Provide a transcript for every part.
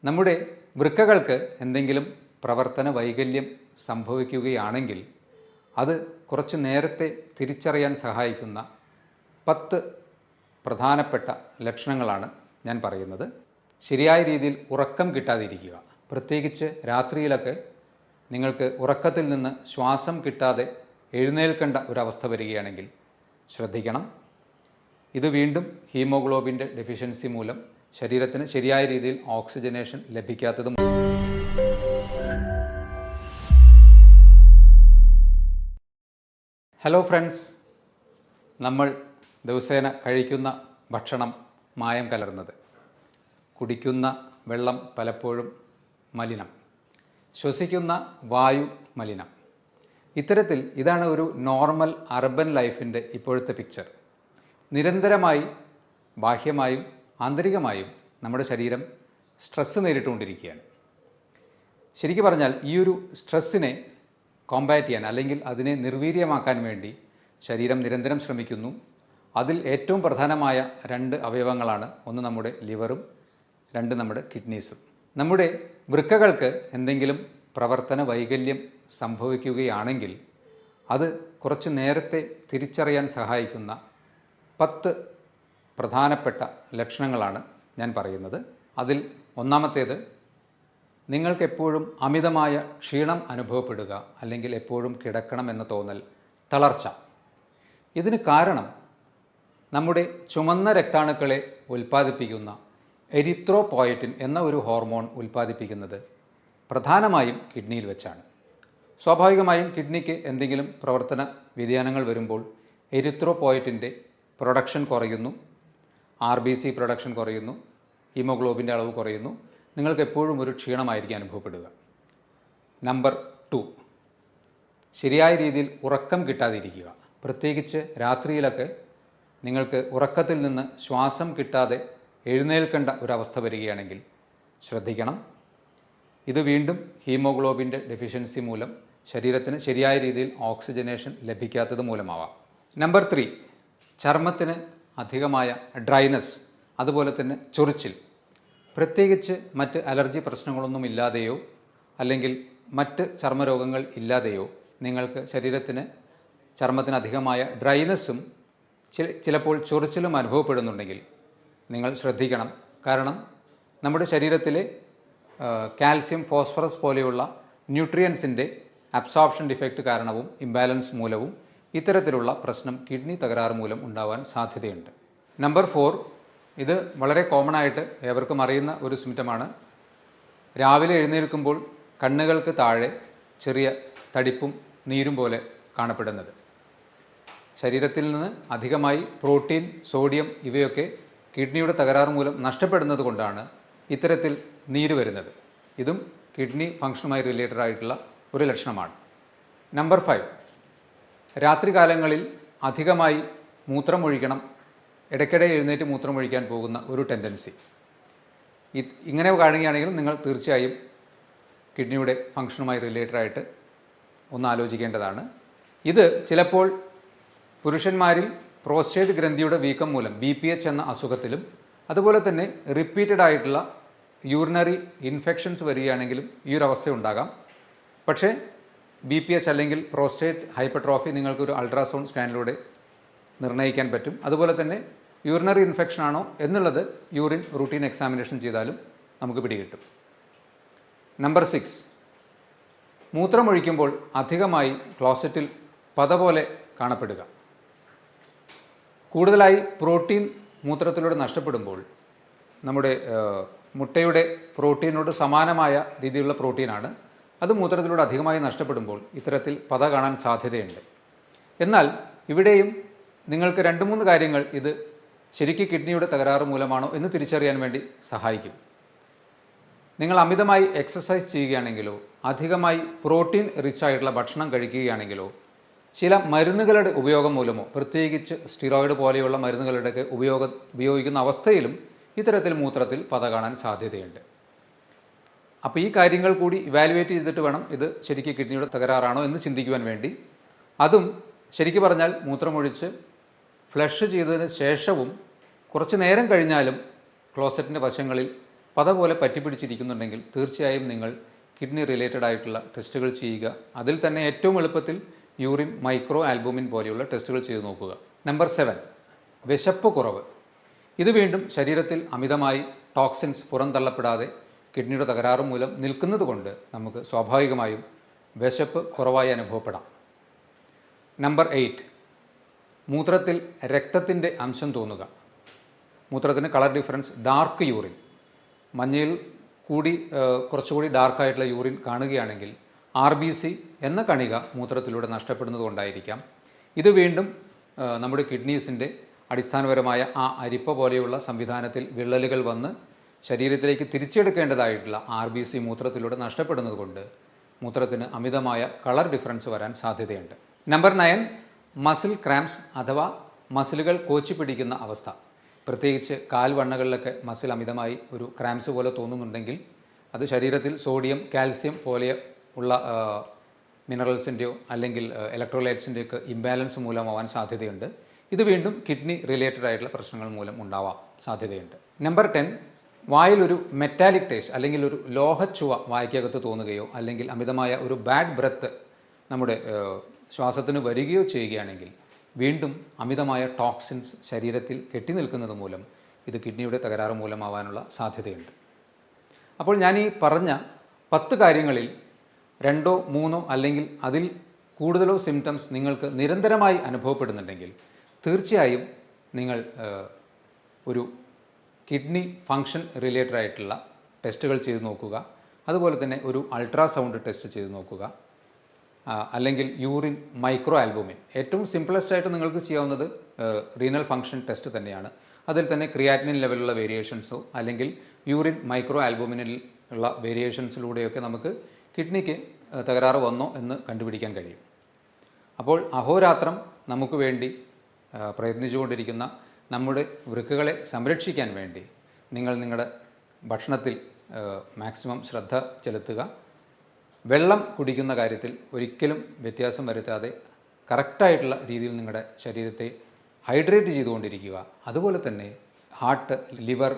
നമ്മുടെ വൃക്കകൾക്ക് എന്തെങ്കിലും പ്രവർത്തന വൈകല്യം സംഭവിക്കുകയാണെങ്കിൽ അത് കുറച്ച് നേരത്തെ തിരിച്ചറിയാൻ സഹായിക്കുന്ന 10 പ്രധാനപ്പെട്ട ലക്ഷണങ്ങളാണ് ഞാൻ പറയുന്നത്. ശരിയായ രീതിയിൽ ഉറക്കം കിട്ടാതിരിക്കുക, പ്രത്യേകിച്ച് രാത്രിയിലൊക്കെ നിങ്ങൾക്ക് ഉറക്കത്തിൽ നിന്ന് ശ്വാസം കിട്ടാതെ എഴുന്നേൽക്കേണ്ട ഒരവസ്ഥ വരികയാണെങ്കിൽ ശ്രദ്ധിക്കണം. ഇത് വീണ്ടും ഹീമോഗ്ലോബിൻ്റെ ഡെഫിഷ്യൻസി മൂലം ശരീരത്തിന് ശരിയായ രീതിയിൽ ഓക്സിജനേഷൻ ലഭിക്കാത്തതും. ഹലോ ഫ്രണ്ട്സ്, നമ്മൾ ദിവസേന കഴിക്കുന്ന ഭക്ഷണം മായം കലർന്നത്, കുടിക്കുന്ന വെള്ളം പലപ്പോഴും മലിനം, ശ്വസിക്കുന്ന വായു മലിനം. ഇത്തരത്തിൽ ഇതാണ് ഒരു നോർമൽ അർബൻ ലൈഫിൻ്റെ ഇപ്പോഴത്തെ പിക്ചർ. നിരന്തരമായി ബാഹ്യമായും ആന്തരികമായും നമ്മുടെ ശരീരം സ്ട്രെസ്സ് നേരിട്ടുകൊണ്ടിരിക്കുകയാണ്. ശരിക്കും പറഞ്ഞാൽ ഈ ഒരു സ്ട്രെസ്സിനെ കോമ്പാറ്റ് ചെയ്യാൻ അല്ലെങ്കിൽ അതിനെ നിർവീര്യമാക്കാൻ വേണ്ടി ശരീരം നിരന്തരം ശ്രമിക്കുന്നു. അതിൽ ഏറ്റവും പ്രധാനമായ 2 അവയവങ്ങളാണ്, ഒന്ന് നമ്മുടെ ലിവറും 2 നമ്മുടെ കിഡ്നീസും. നമ്മുടെ വൃക്കകൾക്ക് എന്തെങ്കിലും പ്രവർത്തന വൈകല്യം സംഭവിക്കുകയാണെങ്കിൽ അത് കുറച്ച് നേരത്തെ തിരിച്ചറിയാൻ സഹായിക്കുന്ന 10 പ്രധാനപ്പെട്ട ലക്ഷണങ്ങളാണ് ഞാൻ പറയുന്നത്. അതിൽ ഒന്നാമത്തേത്, നിങ്ങൾക്കെപ്പോഴും അമിതമായ ക്ഷീണം അനുഭവപ്പെടുക, അല്ലെങ്കിൽ എപ്പോഴും കിടക്കണം എന്ന തോന്നൽ, തളർച്ച. ഇതിന് കാരണം നമ്മുടെ ചുമന്ന രക്താണുക്കളെ ഉൽപ്പാദിപ്പിക്കുന്ന എരിത്രോപോയറ്റിൻ എന്ന ഒരു ഹോർമോൺ ഉൽപ്പാദിപ്പിക്കുന്നത് പ്രധാനമായും കിഡ്നിയിൽ വെച്ചാണ്. സ്വാഭാവികമായും കിഡ്നിക്ക് എന്തെങ്കിലും പ്രവർത്തന വ്യതിയാനങ്ങൾ വരുമ്പോൾ എരിത്രോപോയറ്റിൻ്റെ പ്രൊഡക്ഷൻ കുറയുന്നു, RBC പ്രൊഡക്ഷൻ കുറയുന്നു, ഹീമോഗ്ലോബിൻ്റെ അളവ് കുറയുന്നു. നിങ്ങൾക്ക് എപ്പോഴും ഒരു ക്ഷീണമായിരിക്കും അനുഭവപ്പെടുക. നമ്പർ 2, ശരിയായ രീതിയിൽ ഉറക്കം കിട്ടാതിരിക്കുക, പ്രത്യേകിച്ച് രാത്രിയിലൊക്കെ നിങ്ങൾക്ക് ഉറക്കത്തിൽ നിന്ന് ശ്വാസം കിട്ടാതെ എഴുന്നേൽക്കേണ്ട ഒരവസ്ഥ വരികയാണെങ്കിൽ ശ്രദ്ധിക്കണം. ഇത് വീണ്ടും ഹീമോഗ്ലോബിൻ്റെ ഡെഫിഷ്യൻസി മൂലം ശരീരത്തിന് ശരിയായ രീതിയിൽ ഓക്സിജനേഷൻ ലഭിക്കാത്തത് മൂലമാവാം. നമ്പർ 3, ചർമ്മത്തിന് അധികമായ ഡ്രൈനസ്, അതുപോലെ തന്നെ ചൊറിച്ചിൽ. പ്രത്യേകിച്ച് മറ്റ് അലർജി പ്രശ്നങ്ങളൊന്നും ഇല്ലാതെയോ അല്ലെങ്കിൽ മറ്റ് ചർമ്മരോഗങ്ങൾ ഇല്ലാതെയോ നിങ്ങൾക്ക് ചർമ്മത്തിന് അധികമായ ഡ്രൈനസ്സും ചിലപ്പോൾ ചൊറിച്ചിലും അനുഭവപ്പെടുന്നുണ്ടെങ്കിൽ നിങ്ങൾ ശ്രദ്ധിക്കണം. കാരണം നമ്മുടെ ശരീരത്തിലെ കാൽസ്യം, ഫോസ്ഫറസ് പോലെയുള്ള ന്യൂട്രിയൻസിൻ്റെ അബ്സോർപ്ഷൻ ഡിഫക്റ്റ് കാരണവും ഇംബാലൻസ് മൂലവും ഇത്തരത്തിലുള്ള പ്രശ്നം കിഡ്നി തകരാറ് മൂലം ഉണ്ടാവാൻ സാധ്യതയുണ്ട്. നമ്പർ 4, ഇത് വളരെ കോമൺ ആയിട്ട് ഏവർക്കും അറിയുന്ന ഒരു സിംറ്റമാണ്. രാവിലെ എഴുന്നേൽക്കുമ്പോൾ കണ്ണുകൾക്ക് താഴെ ചെറിയ തടിപ്പും നീരും പോലെ കാണപ്പെടുന്നത്. ശരീരത്തിൽ നിന്ന് അധികമായി പ്രോട്ടീൻ, സോഡിയം ഇവയൊക്കെ കിഡ്നിയുടെ തകരാറ് മൂലം നഷ്ടപ്പെടുന്നത് കൊണ്ടാണ് ഇത്തരത്തിൽ നീര് വരുന്നത്. ഇതും കിഡ്നി ഫംഗ്ഷനുമായി റിലേറ്റഡ് ആയിട്ടുള്ള ഒരു ലക്ഷണമാണ്. നമ്പർ 5, രാത്രികാലങ്ങളിൽ അധികമായി മൂത്രമൊഴിക്കണം, ഇടയ്ക്കിടെ എഴുന്നേറ്റ് മൂത്രമൊഴിക്കാൻ പോകുന്ന ഒരു ടെൻഡൻസി. ഇങ്ങനെ കാണുകയാണെങ്കിൽ നിങ്ങൾ തീർച്ചയായും കിഡ്നിയുടെ ഫംഗ്ഷനുമായി റിലേറ്റഡ് ആയിട്ട് ഒന്ന് ആലോചിക്കേണ്ടതാണ്. ഇത് ചിലപ്പോൾ പുരുഷന്മാരിൽ പ്രോസ്റ്റേറ്റ് ഗ്രന്ഥിയുടെ വീക്കം മൂലം BPH എന്ന അസുഖത്തിലും, അതുപോലെ തന്നെ റിപ്പീറ്റഡ് ആയിട്ടുള്ള യൂറിനറി ഇൻഫെക്ഷൻസ് വരികയാണെങ്കിലും ഈ ഒരു അവസ്ഥ ഉണ്ടാകാം. പക്ഷേ BPH അല്ലെങ്കിൽ പ്രോസ്റ്റേറ്റ് ഹൈപ്പർട്രോഫി നിങ്ങൾക്കൊരു അൾട്രാസൗണ്ട് സ്കാനിലൂടെ നിർണ്ണയിക്കാൻ പറ്റും. അതുപോലെ തന്നെ യൂറിനറി ഇൻഫെക്ഷൻ ആണോ എന്നുള്ളത് യൂറിൻ റൂട്ടീൻ എക്സാമിനേഷൻ ചെയ്താലും നമുക്ക് പിടികിട്ടും. നമ്പർ 6, മൂത്രമൊഴിക്കുമ്പോൾ അധികമായി ക്ലോസറ്റിൽ പത പോലെ കാണപ്പെടുക. കൂടുതലായി പ്രോട്ടീൻ മൂത്രത്തിലൂടെ നഷ്ടപ്പെടുമ്പോൾ, നമ്മുടെ മുട്ടയുടെ പ്രോട്ടീനോട് സമാനമായ രീതിയിലുള്ള പ്രോട്ടീനാണ്, അത് മൂത്രത്തിലൂടെ അധികമായി നഷ്ടപ്പെടുമ്പോൾ ഇത്തരത്തിൽ പത കാണാൻ സാധ്യതയുണ്ട്. എന്നാൽ ഇവിടെയും നിങ്ങൾക്ക് 2-3 കാര്യങ്ങൾ ഇത് ശരിക്കും കിഡ്നിയുടെ തകരാറ് മൂലമാണോ എന്ന് തിരിച്ചറിയാൻ വേണ്ടി സഹായിക്കും. നിങ്ങൾ അമിതമായി എക്സസൈസ് ചെയ്യുകയാണെങ്കിലോ അധികമായി പ്രോട്ടീൻ റിച്ച് ആയിട്ടുള്ള ഭക്ഷണം കഴിക്കുകയാണെങ്കിലോ ചില മരുന്നുകളുടെ ഉപയോഗം മൂലമോ, പ്രത്യേകിച്ച് സ്റ്റിറോയിഡ് പോലെയുള്ള മരുന്നുകളുടെയൊക്കെ ഉപയോഗിക്കുന്ന അവസ്ഥയിലും ഇത്തരത്തിൽ മൂത്രത്തിൽ പത കാണാൻ സാധ്യതയുണ്ട്. അപ്പോൾ ഈ കാര്യങ്ങൾ കൂടി ഇവാലുവേറ്റ് ചെയ്തിട്ട് വേണം ഇത് ശരിക്കും കിഡ്നിയുടെ തകരാറാണോ എന്ന് ചിന്തിക്കുവാൻ വേണ്ടി. അതും ശരിക്കും പറഞ്ഞാൽ മൂത്രമൊഴിച്ച് ഫ്ലഷ് ചെയ്തതിന് ശേഷവും കുറച്ച് നേരം കഴിഞ്ഞാലും ക്ലോസറ്റിൻ്റെ വശങ്ങളിൽ പത പോലെ പറ്റിപ്പിടിച്ചിരിക്കുന്നുണ്ടെങ്കിൽ തീർച്ചയായും നിങ്ങൾ കിഡ്നി റിലേറ്റഡ് ആയിട്ടുള്ള ടെസ്റ്റുകൾ ചെയ്യുക. അതിൽ തന്നെ ഏറ്റവും എളുപ്പത്തിൽ യൂറിൻ മൈക്രോ ആൽബുമിൻ പോലെയുള്ള ടെസ്റ്റുകൾ ചെയ്തു നോക്കുക. നമ്പർ 7, വിശപ്പ് കുറവ്. ഇത് വീണ്ടും ശരീരത്തിൽ അമിതമായി ടോക്സിൻസ് പുറന്തള്ളപ്പെടാതെ കിഡ്നിയുടെ തകരാറ് മൂലം നിൽക്കുന്നത് കൊണ്ട് നമുക്ക് സ്വാഭാവികമായും വിശപ്പ് കുറവായി അനുഭവപ്പെടാം. നമ്പർ 8, മൂത്രത്തിൽ രക്തത്തിൻ്റെ അംശം തോന്നുക. മൂത്രത്തിന് കളർ ഡിഫറൻസ്, ഡാർക്ക് യൂറിൻ, മഞ്ഞയിൽ കൂടി കുറച്ചുകൂടി ഡാർക്കായിട്ടുള്ള യൂറിൻ കാണുകയാണെങ്കിൽ RBC എന്ന കണിക മൂത്രത്തിലൂടെ നഷ്ടപ്പെടുന്നത് കൊണ്ടായിരിക്കാം. ഇത് വീണ്ടും നമ്മുടെ കിഡ്നീസിൻ്റെ അടിസ്ഥാനപരമായ ആ അരിപ്പ പോലെയുള്ള സംവിധാനത്തിൽ വിള്ളലുകൾ വന്ന് ശരീരത്തിലേക്ക് തിരിച്ചെടുക്കേണ്ടതായിട്ടുള്ള RBC മൂത്രത്തിലൂടെ നഷ്ടപ്പെടുന്നത് കൊണ്ട് മൂത്രത്തിന് അമിതമായ കളർ ഡിഫറൻസ് വരാൻ സാധ്യതയുണ്ട്. നമ്പർ 9, മസിൽ ക്രാംസ് അഥവാ മസിലുകൾ കോച്ചി പിടിക്കുന്ന അവസ്ഥ. പ്രത്യേകിച്ച് കാൽവണ്ണകളിലൊക്കെ മസിൽ അമിതമായി ഒരു ക്രാംസ് പോലെ തോന്നുന്നുണ്ടെങ്കിൽ അത് ശരീരത്തിൽ സോഡിയം, കാൽസ്യം പോലെ ഉള്ള മിനറൽസിൻ്റെയോ അല്ലെങ്കിൽ ഇലക്ട്രോലൈറ്റ്സിൻ്റെയൊക്കെ ഇംബാലൻസ് മൂലമാവാൻ സാധ്യതയുണ്ട്. ഇത് വീണ്ടും കിഡ്നി റിലേറ്റഡ് ആയിട്ടുള്ള പ്രശ്നങ്ങൾ മൂലം ഉണ്ടാവാൻ സാധ്യതയുണ്ട്. നമ്പർ 10, വായിലൊരു മെറ്റാലിക് ടേസ്റ്റ് അല്ലെങ്കിൽ ഒരു ലോഹച്ചുവ വായ്ക്കകത്ത് തോന്നുകയോ അല്ലെങ്കിൽ അമിതമായ ഒരു ബാഡ് ബ്രെത്ത് നമ്മുടെ ശ്വാസത്തിന് വരികയോ ചെയ്യുകയാണെങ്കിൽ വീണ്ടും അമിതമായ ടോക്സിൻസ് ശരീരത്തിൽ കെട്ടി നിൽക്കുന്നത് മൂലം ഇത് കിഡ്നിയുടെ തകരാറ് മൂലമാവാനുള്ള സാധ്യതയുണ്ട്. അപ്പോൾ ഞാൻ ഈ പറഞ്ഞ 10 കാര്യങ്ങളിൽ 2 3 അല്ലെങ്കിൽ അതിൽ കൂടുതലോ സിംറ്റംസ് നിങ്ങൾക്ക് നിരന്തരമായി അനുഭവപ്പെടുന്നുണ്ടെങ്കിൽ തീർച്ചയായും നിങ്ങൾ ഒരു കിഡ്നി ഫങ്ഷൻ റിലേറ്റഡ് ആയിട്ടുള്ള ടെസ്റ്റുകൾ ചെയ്ത് നോക്കുക. അതുപോലെ തന്നെ ഒരു അൾട്രാസൗണ്ട് ടെസ്റ്റ് ചെയ്ത് നോക്കുക. അല്ലെങ്കിൽ യൂറിൻ മൈക്രോ ആൽബുമിൻ, ഏറ്റവും സിംപിളസ്റ്റ് ആയിട്ട് നിങ്ങൾക്ക് ചെയ്യാവുന്നത് റീനൽ ഫങ്ഷൻ ടെസ്റ്റ് തന്നെയാണ്. അതിൽ തന്നെ ക്രിയാറ്റിനിൻ ലെവലുള്ള വേരിയേഷൻസോ അല്ലെങ്കിൽ യൂറിൻ മൈക്രോ ആൽബുമിനിൽ ഉള്ള വേരിയേഷൻസിലൂടെയൊക്കെ നമുക്ക് കിഡ്നിക്ക് തകരാറ് വന്നോ എന്ന് കണ്ടുപിടിക്കാൻ കഴിയും. അപ്പോൾ അഹോരാത്രം നമുക്ക് വേണ്ടി പ്രയത്നിച്ചുകൊണ്ടിരിക്കുന്ന നമ്മുടെ വൃക്കകളെ സംരക്ഷിക്കാൻ വേണ്ടി നിങ്ങൾ നിങ്ങളുടെ ഭക്ഷണത്തിൽ മാക്സിമം ശ്രദ്ധ ചെലുത്തുക. വെള്ളം കുടിക്കുന്ന കാര്യത്തിൽ ഒരിക്കലും വ്യത്യാസം വരുത്താതെ കറക്റ്റായിട്ടുള്ള രീതിയിൽ നിങ്ങളുടെ ശരീരത്തെ ഹൈഡ്രേറ്റ് ചെയ്തുകൊണ്ടിരിക്കുക. അതുപോലെ തന്നെ ഹാർട്ട്, ലിവർ,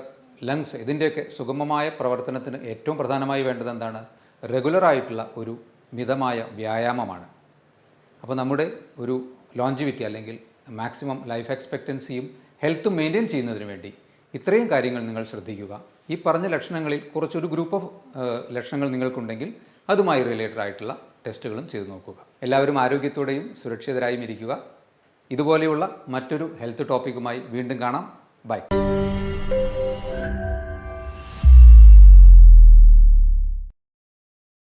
ലങ്സ് ഇതിൻ്റെയൊക്കെ സുഗമമായ പ്രവർത്തനത്തിന് ഏറ്റവും പ്രധാനമായി വേണ്ടത് എന്താണ്? റെഗുലറായിട്ടുള്ള ഒരു മിതമായ വ്യായാമമാണ്. അപ്പോൾ നമ്മുടെ ഒരു ലോഞ്ചിവിറ്റി അല്ലെങ്കിൽ മാക്സിമം ലൈഫ് എക്സ്പെക്റ്റൻസിയും ഹെൽത്തും മെയിൻറ്റെയിൻ ചെയ്യുന്നതിന് വേണ്ടി ഇത്രയും കാര്യങ്ങൾ നിങ്ങൾ ശ്രദ്ധിക്കുക. ഈ പറഞ്ഞ ലക്ഷണങ്ങളിൽ കുറച്ചൊരു ഗ്രൂപ്പ് ഓഫ് ലക്ഷണങ്ങൾ നിങ്ങൾക്കുണ്ടെങ്കിൽ അതുമായി റിലേറ്റഡ് ആയിട്ടുള്ള ടെസ്റ്റുകളും ചെയ്തു നോക്കുക. എല്ലാവരും ആരോഗ്യത്തോടെയും സുരക്ഷിതരായും ഇരിക്കുക. ഇതുപോലെയുള്ള മറ്റൊരു ഹെൽത്ത് ടോപ്പിക്കുമായി വീണ്ടും കാണാം. ബൈ.